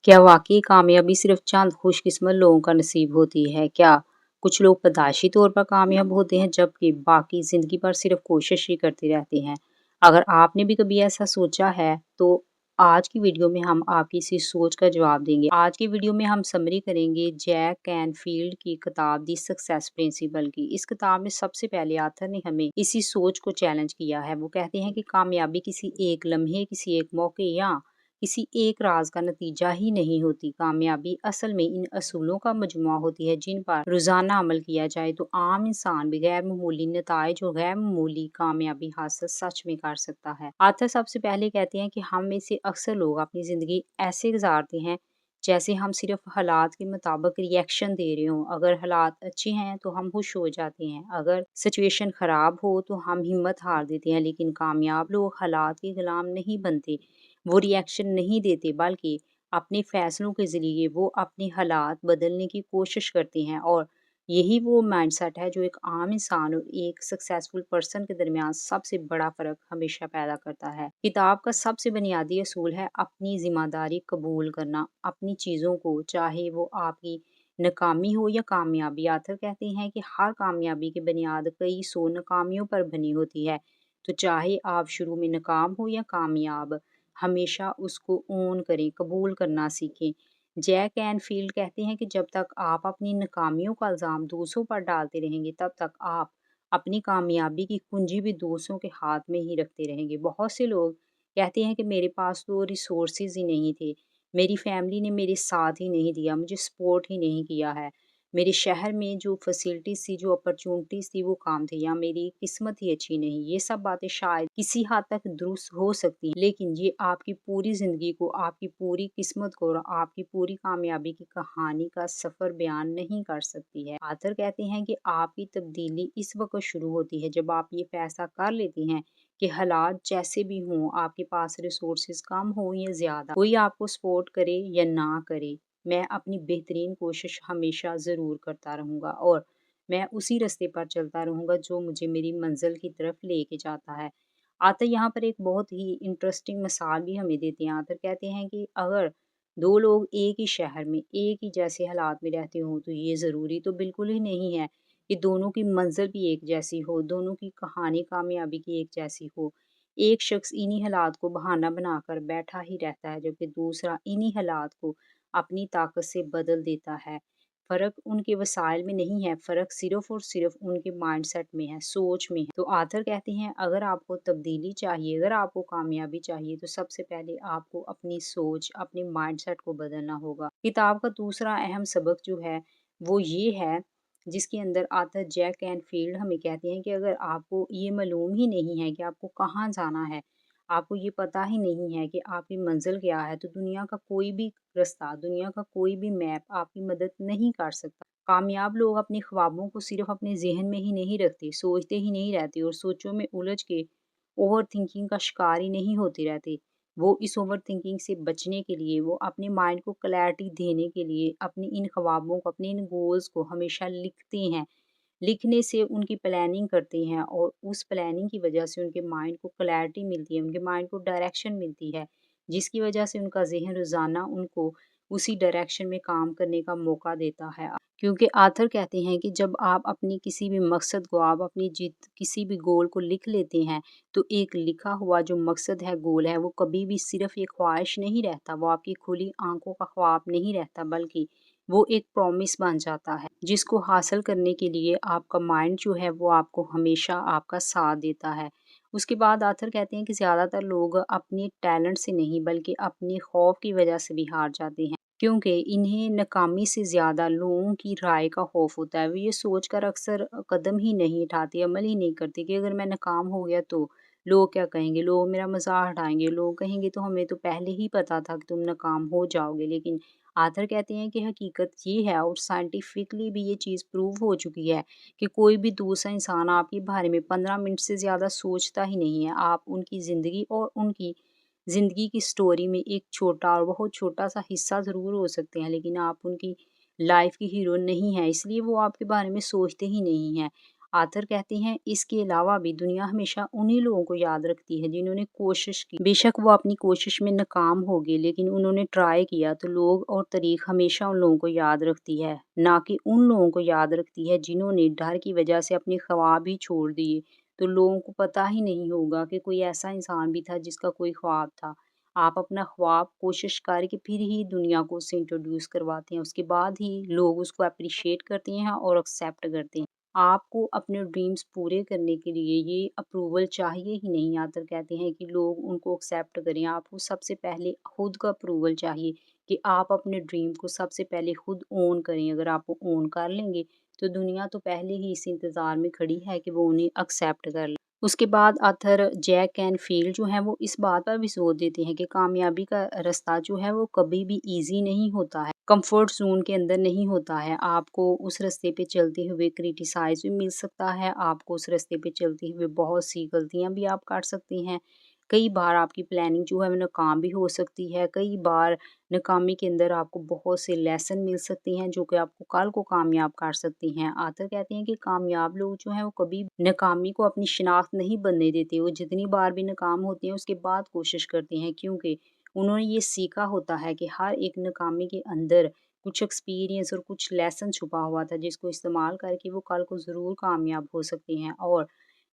क्या वाकई कामयाबी सिर्फ चंद खुशकिस्मत लोगों का नसीब होती है? क्या कुछ लोग पैदाइशी तौर पर कामयाब होते हैं जबकि बाकी जिंदगी भर सिर्फ कोशिश ही करते रहते हैं? अगर आपने भी कभी ऐसा सोचा है तो आज की वीडियो में हम आपकी इसी सोच का जवाब देंगे। आज की वीडियो में हम समरी करेंगे जैक कैनफील्ड की किताब दी सक्सेस प्रिंसिपल की। इस किताब में सबसे पहले आथर ने हमें इसी सोच को चैलेंज किया है। वो कहते हैं कि कामयाबी किसी एक लम्हे, किसी एक मौके या किसी एक राज का नतीजा ही नहीं होती। कामयाबी असल में इन असूलों का मजमुआ होती है जिन पर रोजाना अमल किया जाए तो आम इंसान भी गैर मामूली नताइज और गैर मामूली कामयाबी हासिल सच में कर सकता है। आथर सबसे पहले कहते हैं कि हम में से अक्सर लोग अपनी जिंदगी ऐसे गुजारते हैं जैसे हम सिर्फ हालात के मुताबिक रिएक्शन दे रहे हों। अगर हालात अच्छे हैं तो हम खुश हो जाते हैं, अगर सिचुएशन खराब हो तो हम हिम्मत हार देते हैं। लेकिन कामयाब लोग हालात के गुलाम नहीं बनते, वो रिएक्शन नहीं देते, बल्कि अपने फैसलों के ज़रिए वो अपने हालात बदलने की कोशिश करते हैं। और यही वो माइंडसेट है जो एक आम इंसान और एक सक्सेसफुल पर्सन के दरमियान सबसे बड़ा फ़र्क हमेशा पैदा करता है। किताब का सबसे बुनियादी असूल है अपनी ज़िम्मेदारी कबूल करना, अपनी चीज़ों को, चाहे वो आपकी नाकामी हो या कामयाबी। आथर कहते हैं कि हर कामयाबी की बुनियाद कई सौ नाकामियों पर बनी होती है। तो चाहे आप शुरू में नाकाम हो या कामयाब, हमेशा उसको ओन करें, कबूल करना सीखें। जैक कैनफील्ड कहते हैं कि जब तक आप अपनी नाकामियों का इल्ज़ाम दूसरों पर डालते रहेंगे, तब तक आप अपनी कामयाबी की कुंजी भी दूसरों के हाथ में ही रखते रहेंगे। बहुत से लोग कहते हैं कि मेरे पास तो रिसोर्सेज ही नहीं थे, मेरी फैमिली ने मेरे साथ ही नहीं दिया, मुझे सपोर्ट ही नहीं किया है, मेरे शहर में जो फैसिलिटीज़ थी, जो अपॉर्चुनिटीज़ थी वो काम थी, या मेरी किस्मत ही अच्छी नहीं। ये सब बातें शायद किसी हद तक दुरुस्त हो सकती हैं, लेकिन ये आपकी पूरी ज़िंदगी को, आपकी पूरी किस्मत को और आपकी पूरी कामयाबी की कहानी का सफ़र बयान नहीं कर सकती है। आथर कहते हैं कि आपकी तब्दीली इस वक़्त शुरू होती है जब आप ये फैसला कर लेते हैं कि हालात जैसे भी हों, आपके पास रिसोर्सेज़ कम हो या ज़्यादा, कोई आपको सपोर्ट करे या ना करे, मैं अपनी बेहतरीन कोशिश हमेशा ज़रूर करता रहूँगा और मैं उसी रास्ते पर चलता रहूँगा जो मुझे मेरी मंज़िल की तरफ लेके जाता है। आथर यहाँ पर एक बहुत ही इंटरेस्टिंग मिसाल भी हमें देते हैं। आथर कहते हैं कि अगर 2 लोग एक ही शहर में, एक ही जैसे हालात में रहते हों, तो ये ज़रूरी तो बिल्कुल ही नहीं है कि दोनों की मंज़िल भी एक जैसी हो, दोनों की कहानी कामयाबी की एक जैसी हो। एक शख्स इन्हीं हालात को बहाना बनाकर बैठा ही रहता है, जबकि दूसरा इन्हीं हालात को अपनी ताकत से बदल देता है। फ़र्क उनके वसाइल में नहीं है, फ़र्क सिर्फ़ और सिर्फ़ उनके माइंडसेट में है, सोच में है। तो आथर कहते हैं अगर आपको तब्दीली चाहिए, अगर आपको कामयाबी चाहिए तो सबसे पहले आपको अपनी सोच, अपने माइंडसेट को बदलना होगा। किताब का दूसरा अहम सबक जो है वो ये है, जिसके अंदर आथर जैक कैनफील्ड हमें कहते हैं कि अगर आपको ये मालूम ही नहीं है कि आपको कहाँ जाना है, आपको ये पता ही नहीं है कि आपकी मंज़िल क्या है, तो दुनिया का कोई भी रास्ता, दुनिया का कोई भी मैप आपकी मदद नहीं कर सकता। कामयाब लोग अपने ख्वाबों को सिर्फ़ अपने ज़हन में ही नहीं रखते, सोचते ही नहीं रहते और सोचों में उलझ के ओवरथिंकिंग का शिकार ही नहीं होते रहते। वो इस ओवरथिंकिंग से बचने के लिए, वो अपने माइंड को क्लैरिटी देने के लिए अपनी इन ख्वाबों को, अपने इन गोल्स को हमेशा लिखते हैं। लिखने से उनकी प्लानिंग करते हैं और उस प्लानिंग की वजह से उनके माइंड को क्लैरिटी मिलती है, उनके माइंड को डायरेक्शन मिलती है, जिसकी वजह से उनका ज़हन रोज़ाना उनको उसी डायरेक्शन में काम करने का मौका देता है। क्योंकि आथर कहते हैं कि जब आप अपनी किसी भी मकसद को, आप अपनी जीत किसी भी गोल को लिख लेते हैं, तो एक लिखा हुआ जो मकसद है, गोल है, वो कभी भी सिर्फ़ एक ख्वाहिश नहीं रहता, वो आपकी खुली आँखों का ख्वाब नहीं रहता, बल्कि वो एक प्रॉमिस बन जाता है, जिसको हासिल करने के लिए आपका माइंड जो है वो आपको हमेशा आपका साथ देता है। उसके बाद आथर कहते हैं कि ज़्यादातर लोग अपने टैलेंट से नहीं बल्कि अपने खौफ की वजह से भी हार जाते हैं, क्योंकि इन्हें नाकामी से ज़्यादा लोगों की राय का खौफ होता है। वो ये सोचकर अक्सर कदम ही नहीं उठाते, अमल ही नहीं करते कि अगर मैं नाकाम हो गया तो लोग क्या कहेंगे, लोग मेरा मज़ाक उड़ाएँगे, लोग कहेंगे तो हमें तो पहले ही पता था कि तुम नाकाम हो जाओगे। लेकिन आथर कहते हैं कि हकीकत ये है और साइंटिफिकली भी ये चीज़ प्रूव हो चुकी है कि कोई भी दूसरा इंसान आपके बारे में 15 मिनट से ज़्यादा सोचता ही नहीं है। आप उनकी ज़िंदगी और उनकी ज़िंदगी की स्टोरी में एक छोटा और बहुत छोटा-सा हिस्सा ज़रूर हो सकते हैं, लेकिन आप उनकी लाइफ़ की हीरो नहीं हैं, इसलिए वो आपके बारे में सोचते ही नहीं हैं। आथर कहते हैं इसके अलावा भी दुनिया हमेशा उन्हीं लोगों को याद रखती है जिन्होंने कोशिश की। बेशक वो अपनी कोशिश में नाकाम हो गए लेकिन उन्होंने ट्राई किया, तो लोग और तारीख हमेशा उन लोगों को याद रखती है, ना कि उन लोगों को याद रखती है जिन्होंने डर की वजह से अपने ख्वाब ही छोड़ दिए। तो लोगों को पता ही नहीं होगा कि कोई ऐसा इंसान भी था जिसका कोई ख्वाब था। आप अपना ख्वाब कोशिश करके फिर ही दुनिया को उससे इंट्रोड्यूस करवाते हैं, उसके बाद ही लोग उसको एप्रिशिएट करते हैं और एक्सेप्ट करते हैं। आपको अपने ड्रीम्स पूरे करने के लिए ये अप्रूवल चाहिए ही नहीं। आतर कहते हैं कि लोग उनको एक्सेप्ट करें, आपको सबसे पहले खुद का अप्रूवल चाहिए कि आप अपने ड्रीम को सबसे पहले खुद ओन करें। अगर आप वो ओन कर लेंगे तो दुनिया तो पहले ही इस इंतज़ार में खड़ी है कि वो उन्हें एक्सेप्ट कर ले। उसके बाद आथर जैक कैनफील्ड जो हैं वो इस बात पर भी जोर देते हैं कि कामयाबी का रास्ता जो है वो कभी भी ईज़ी नहीं होता है, कंफर्ट ज़ोन के अंदर नहीं होता है। आपको उस रास्ते पे चलते हुए क्रिटिसाइज़ भी मिल सकता है, आपको उस रास्ते पे चलते हुए बहुत सी गलतियाँ भी आप कर सकते हैं। कई बार आपकी प्लानिंग जो है वो नाकाम भी हो सकती है, कई बार नाकामी के अंदर आपको बहुत से लेसन मिल सकते हैं जो कि आपको कल को कामयाब कर सकती हैं। आथर कहते हैं कि कामयाब लोग जो हैं वो कभी नाकामी को अपनी शिनाख्त नहीं बनने देते। वो जितनी बार भी नाकाम होते हैं उसके बाद कोशिश करते हैं, क्योंकि उन्होंने ये सीखा होता है कि हर एक नाकामी के अंदर कुछ एक्सपीरियंस और कुछ लेसन छुपा हुआ था जिसको इस्तेमाल करके वो कल को ज़रूर कामयाब हो सकते हैं। और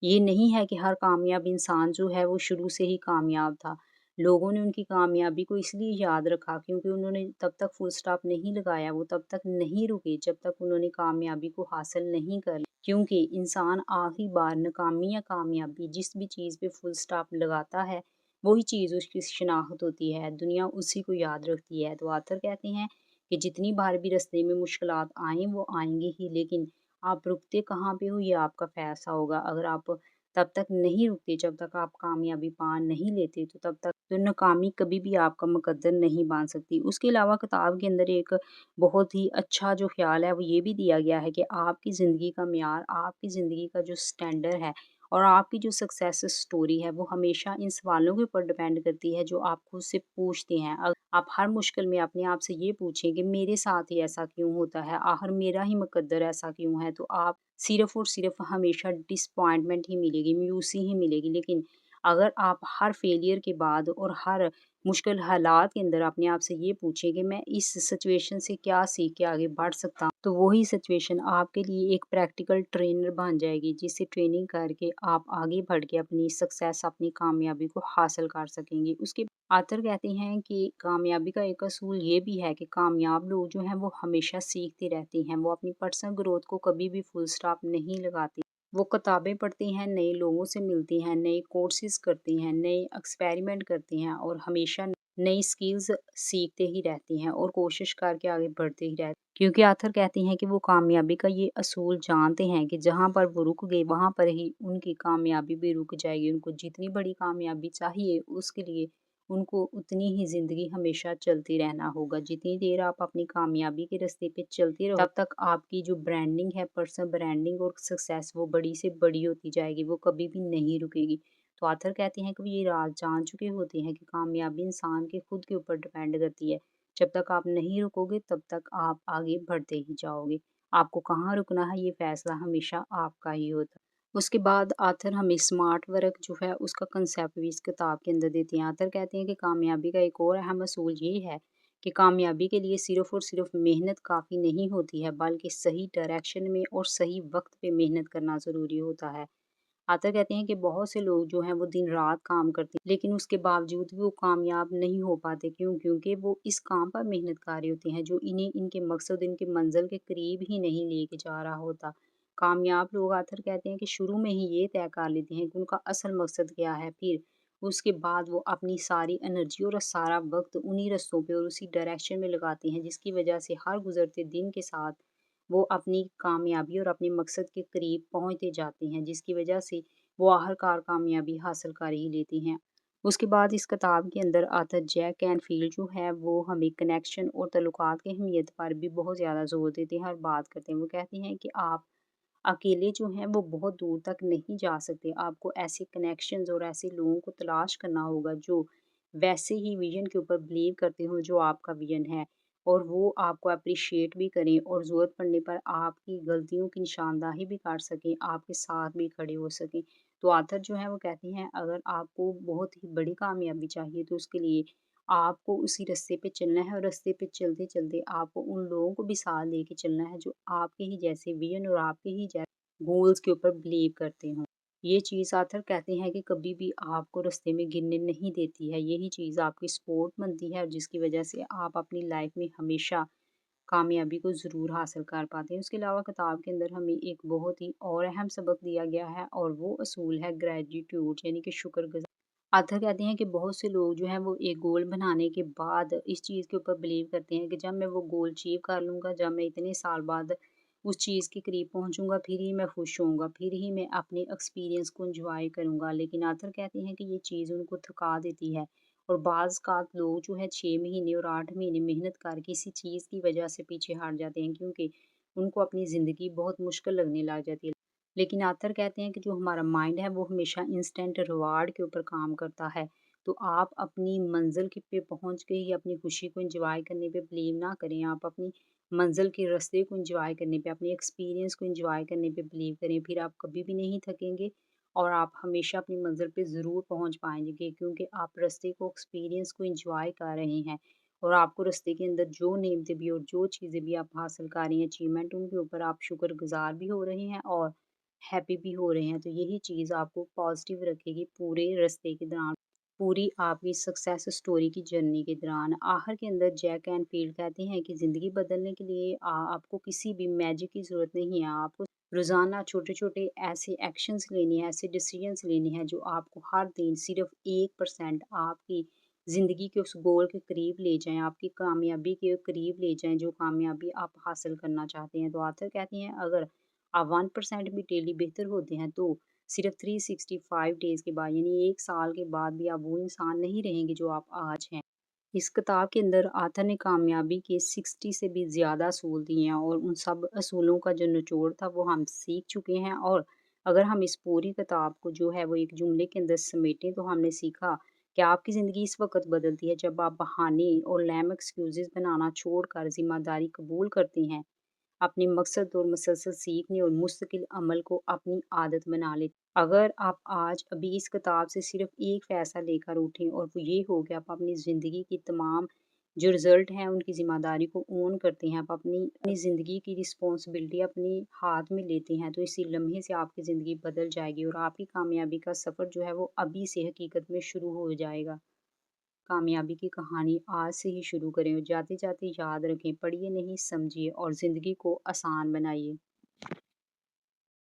ये नहीं है कि हर कामयाब इंसान जो है वो शुरू से ही कामयाब था। लोगों ने उनकी कामयाबी को इसलिए याद रखा क्योंकि उन्होंने तब तक फुल स्टॉप नहीं लगाया, वो तब तक नहीं रुके जब तक उन्होंने कामयाबी को हासिल नहीं कर लिया। क्योंकि इंसान आखिरी बार नाकामी या कामयाबी जिस भी चीज़ पे फुल स्टॉप लगाता है वही चीज़ उसकी शिनाख्त होती है, दुनिया उसी को याद रखती है। तो आथर कहते हैं कि जितनी बार भी रास्ते में मुश्किलात आएँ वो आएँगी ही, लेकिन आप रुकते कहाँ पे हो ये आपका फ़ैसला होगा। अगर आप तब तक नहीं रुकते जब तक आप कामयाबी पा नहीं लेते तो तब तक तो नाकामी कभी भी आपका मुकद्दर नहीं बन सकती। उसके अलावा किताब के अंदर एक बहुत ही अच्छा जो ख़्याल है वो ये भी दिया गया है कि आपकी ज़िंदगी का मेयार, आपकी ज़िंदगी का जो स्टैंडर्ड है और आपकी जो सक्सेस स्टोरी है वो हमेशा इन सवालों के ऊपर डिपेंड करती है जो आप खुद से पूछते हैं। आप हर मुश्किल में अपने आप से ये पूछें कि मेरे साथ ही ऐसा क्यों होता है? आखिर मेरा ही मुकद्दर ऐसा क्यों है? तो आप सिर्फ़ और सिर्फ़ हमेशा डिसअपॉइंटमेंट ही मिलेगी, मायूसी ही मिलेगी। लेकिन अगर आप हर फेलियर के बाद और हर मुश्किल हालात के अंदर अपने आप से ये पूछें कि मैं इस सिचुएशन से क्या सीख के आगे बढ़ सकता हूँ, तो वही सिचुएशन आपके लिए एक प्रैक्टिकल ट्रेनर बन जाएगी, जिससे ट्रेनिंग करके आप आगे बढ़ के अपनी सक्सेस, अपनी कामयाबी को हासिल कर सकेंगे। उसके आथर कहते हैं कि कामयाबी का एक असूल ये भी है कि कामयाब लोग जो हैं वो हमेशा सीखते रहते हैं, वो अपनी पर्सनल ग्रोथ को कभी भी फुल स्टॉप नहीं लगाते। वो किताबें पढ़ते हैं, नए लोगों से मिलते हैं, नए कोर्सेज़ करते हैं, नए एक्सपेरिमेंट करते हैं और हमेशा नई स्किल्स सीखते ही रहते हैं और कोशिश करके आगे बढ़ते ही रहते हैं। क्योंकि आथर कहते हैं कि वो कामयाबी का ये असूल जानते हैं कि जहाँ पर वो रुक गए वहाँ पर ही उनकी कामयाबी भी रुक जाएगी। उनको जितनी बड़ी कामयाबी चाहिए उसके लिए उनको उतनी ही ज़िंदगी हमेशा चलती रहना होगा। जितनी देर आप अपनी कामयाबी के रास्ते पे चलते रहो, तब तक आपकी जो ब्रांडिंग है, पर्सनल ब्रांडिंग और सक्सेस वो बड़ी से बड़ी होती जाएगी, वो कभी भी नहीं रुकेगी। तो ऑथर कहते हैं कि वो ये राज जान चुके होते हैं कि कामयाबी इंसान के खुद के ऊपर डिपेंड करती है। जब तक आप नहीं रुकोगे तब तक आप आगे बढ़ते ही जाओगे। आपको कहाँ रुकना है ये फैसला हमेशा आपका ही होता है। उसके बाद आथर हमें स्मार्ट वर्क जो है उसका कंसेप्ट भी इस किताब के अंदर देते हैं। आथर कहते हैं कि कामयाबी का एक और अहम असूल ये है कि कामयाबी के लिए सिर्फ़ और सिर्फ़ मेहनत काफ़ी नहीं होती है, बल्कि सही डायरेक्शन में और सही वक़्त पे मेहनत करना ज़रूरी होता है। आथर कहते हैं कि बहुत से लोग जो हैं वो दिन-रात काम करते हैं, लेकिन उसके बावजूद भी वो कामयाब नहीं हो पाते। क्यों? क्योंकि वो इस काम पर मेहनत कर रहे होते हैं जो इन्हें इनके मकसद, इनके मंज़िल के करीब ही नहीं लेके जा रहा होता। कामयाब लोग आथर कहते हैं कि शुरू में ही ये तय कर लेते हैं कि उनका असल मकसद क्या है, फिर उसके बाद वो अपनी सारी एनर्जी और सारा वक़्त उन्हीं रास्तों पे और उसी डायरेक्शन में लगाते हैं, जिसकी वजह से हर गुज़रते दिन के साथ वो अपनी कामयाबी और अपने मकसद के करीब पहुँचते जाते हैं, जिसकी वजह से वो आखिरकार कामयाबी हासिल कर ही लेते हैं। उसके बाद इस किताब के अंदर ऑथर जैक कैनफील्ड जो है वो हमें कनेक्शन और तल्लुकात की अहमियत पर भी बहुत ज़्यादा ज़ोर देते हैं और बात करते हैं। वो कहते हैं कि आप अकेले जो हैं वो बहुत दूर तक नहीं जा सकते। आपको ऐसे कनेक्शंस और ऐसे लोगों को तलाश करना होगा जो वैसे ही विज़न के ऊपर बिलीव करते हों जो आपका विज़न है। और वो आपको एप्रिशिएट भी करें और ज़रूरत पड़ने पर आपकी गलतियों की निशानदाही भी कर सकें, आपके साथ भी खड़े हो सकें। तो आथर जो है वो कहती हैं अगर आपको बहुत ही बड़ी कामयाबी चाहिए तो उसके लिए आपको उसी रास्ते पे चलना है और रास्ते पे चलते-चलते आपको उन लोगों को भी साथ लेके चलना है जो आपके ही जैसे विज़न और आपके ही जैसे गोल्स के ऊपर बिलीव करते हों। ये चीज़ आथर कहते हैं कि कभी भी आपको रास्ते में गिरने नहीं देती है, यही चीज़ आपकी सपोर्ट बनती है और जिसकी वजह से आप अपनी लाइफ में हमेशा कामयाबी को ज़रूर हासिल कर पाते हैं। उसके अलावा किताब के अंदर हमें एक बहुत ही और अहम सबक दिया गया है और वो असूल है ग्रैटिट्यूड यानी कि शुक्रगुज़ार। आथर कहते हैं कि बहुत से लोग जो हैं वो एक गोल बनाने के बाद इस चीज़ के ऊपर बिलीव करते हैं कि जब मैं वो गोल अचीव कर लूँगा, जब मैं इतने साल बाद उस चीज़ के करीब पहुँचूँगा, फिर ही मैं खुश होऊँगा, फिर ही मैं अपने एक्सपीरियंस को एन्जॉय करूँगा। लेकिन आथर कहते हैं कि ये चीज़ उनको थका देती है और बाज़-औक़ात लोग जो है 6 महीने और 8 महीने मेहनत करके किसी चीज़ की वजह से पीछे हट जाते हैं क्योंकि उनको अपनी ज़िंदगी बहुत मुश्किल लगने लग जाती है। लेकिन आथर कहते हैं कि जो हमारा माइंड है वो हमेशा इंस्टेंट रिवार्ड के ऊपर काम करता है। तो आप अपनी मंज़िल के पे पहुँच के ही अपनी खुशी को एन्जॉय करने पे बिलीव ना करें। आप अपनी मंज़िल के रास्ते को एन्जॉय करने पे, अपने एक्सपीरियंस को एन्जॉय करने पे बिलीव करें। फिर आप कभी भी नहीं थकेंगे और आप हमेशा अपनी मंज़िल पे ज़रूर पहुँच पाएँगे क्योंकि आप रास्ते को, एक्सपीरियंस को एन्जॉय कर रहे हैं और आपको रास्ते के अंदर जो नेमतें भी और जो चीज़ें भी आप हासिल कर रही हैं, अचीवमेंट उनके ऊपर आप शुक्रगुज़ार भी हो रहे हैं और हैप्पी भी हो रहे हैं। तो यही चीज़ आपको पॉज़िटिव रखेगी पूरे रास्ते के दौरान, पूरी आपकी सक्सेस स्टोरी की जर्नी के दौरान। आखिर के अंदर जैक एनफ़ील्ड कहते हैं कि ज़िंदगी बदलने के लिए आपको किसी भी मैजिक की ज़रूरत नहीं है। आपको रोज़ाना छोटे-छोटे ऐसे एक्शंस लेने हैं, ऐसे डिसीजंस लेने हैं जो आपको हर दिन सिर्फ़ 1% आपकी ज़िंदगी के उस गोल के करीब ले जाएँ, आपकी कामयाबी के करीब ले जाएँ, जो कामयाबी आप हासिल करना चाहते हैं। तो ऑथर कहती हैं अगर आप 1% भी डेली बेहतर होते हैं तो सिर्फ़ 365 डेज़ के बाद यानी 1 साल के बाद भी आप वो इंसान नहीं रहेंगे जो आप आज हैं। इस किताब के अंदर आथर ने कामयाबी के 60 से भी ज़्यादा असूल दिए हैं और उन सब असूलों का जो निचोड़ था वो हम सीख चुके हैं और अगर हम इस पूरी किताब को जो है वो एक जुमले के अंदर समेटें तो हमने सीखा कि आपकी ज़िंदगी इस वक़्त बदलती है जब आप बहाने और लैम एक्सक्यूज़ेज़ बनाना छोड़कर ज़िम्मेदारी कबूल करते हैं। अपने मकसद और मुसलसल सीखने और मुस्तकिल अमल को अपनी आदत बना लें। अगर आप आज अभी इस किताब से सिर्फ़ एक फ़ैसला लेकर उठें और वो ये हो कि आप अपनी ज़िंदगी की तमाम जो रिज़ल्ट हैं उनकी ज़िम्मेदारी को ओन करते हैं, आप अपनी ज़िंदगी की रिस्पॉन्सिबिलिटी अपने हाथ में लेते हैं, तो इसी लम्हे से आपकी ज़िंदगी बदल जाएगी और आपकी कामयाबी का सफ़र जो है वो अभी से हकीकत में शुरू हो जाएगा। कामयाबी की कहानी आज से ही शुरू करें और जाते-जाते याद रखें, पढ़िए नहीं समझिए और ज़िंदगी को आसान बनाइए।